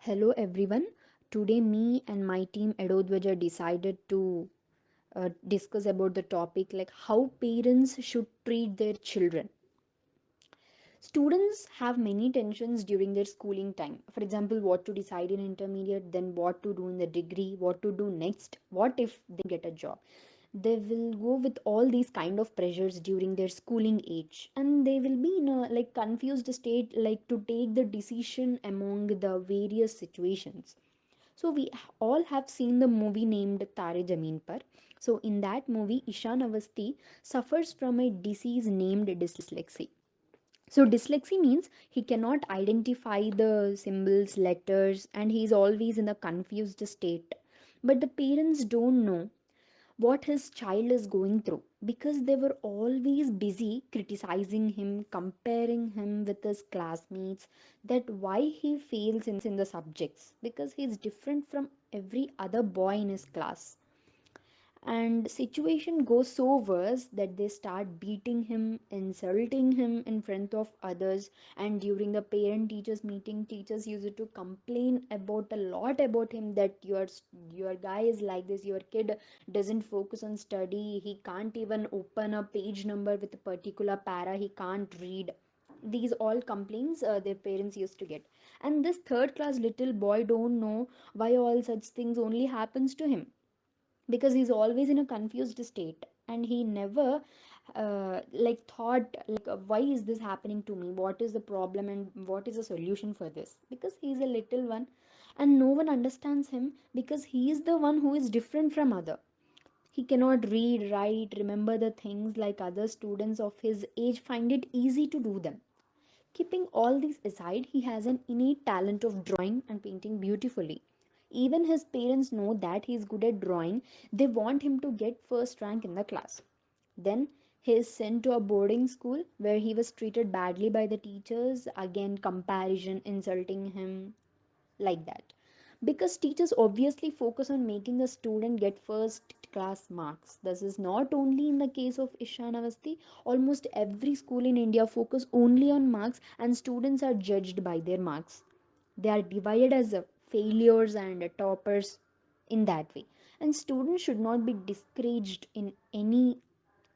Hello everyone. Today me and my team EDODWAJA decided to discuss about the topic like how parents should treat their children. Students have many tensions during their schooling time. For example, what to decide in intermediate, then what to do in the degree, what to do next, what if they get a job. They will go with all these kind of pressures during their schooling age, and they will be in a like confused state, like to take the decision among the various situations. So we all have seen the movie named Taare Zameen Par. So in that movie, Ishan Avasti suffers from a disease named dyslexia. So dyslexia means he cannot identify the symbols, letters, and he is always in a confused state. But the parents don't know what his child is going through because they were always busy criticizing him, comparing him with his classmates, that why he fails in the subjects because he's different from every other boy in his class. And situation goes so worse that they start beating him, insulting him in front of others. And during the parent teachers meeting, teachers used to complain about a lot about him, that your guy is like this, your kid doesn't focus on study, he can't even open a page number with a particular para, he can't read. These all complaints their parents used to get. And this third class little boy don't know why all such things only happens to him, because he's always in a confused state, and he never like thought like why is this happening to me, what is the problem and what is the solution for this, because he's a little one and no one understands him because he is the one who is different from other. He cannot read, write, remember the things like other students of his age find it easy to do them. Keeping all these aside, he has an innate talent of drawing and painting beautifully. Even his parents know that he is good at drawing. They want him to get first rank in the class. Then he is sent to a boarding school where he was treated badly by the teachers. Again, comparison, insulting him, like that, because teachers obviously focus on making the student get first class marks. This is not only in the case of Ishan Avasti. Almost every school in India focus only on marks, and students are judged by their marks. They are divided as failures and toppers in that way. And students should not be discouraged in any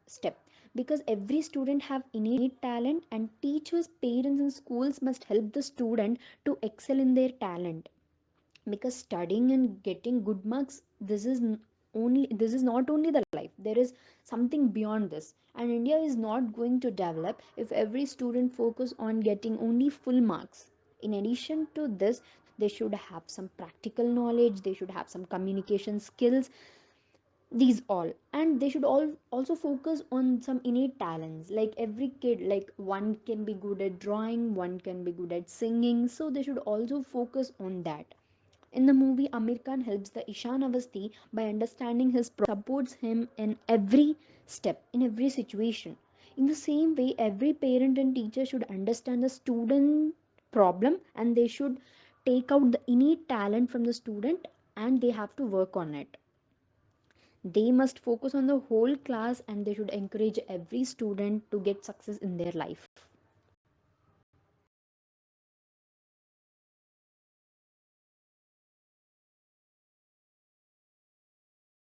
step, because every student have innate talent, and teachers, parents and schools must help the student to excel in their talent. Because studying and getting good marks, this is not only the life, there is something beyond this. And India is not going to develop if every student focus on getting only full marks. In addition to this, they should have some practical knowledge, they should have some communication skills, these all. And they should all also focus on some innate talents, like every kid, like one can be good at drawing, one can be good at singing, so they should also focus on that. In the movie, Amir Khan helps the Ishan Avasti by understanding his supports him in every step, in every situation. In the same way, every parent and teacher should understand the student problem, and they should take out the innate talent from the student, and they have to work on it. They must focus on the whole class, and they should encourage every student to get success in their life.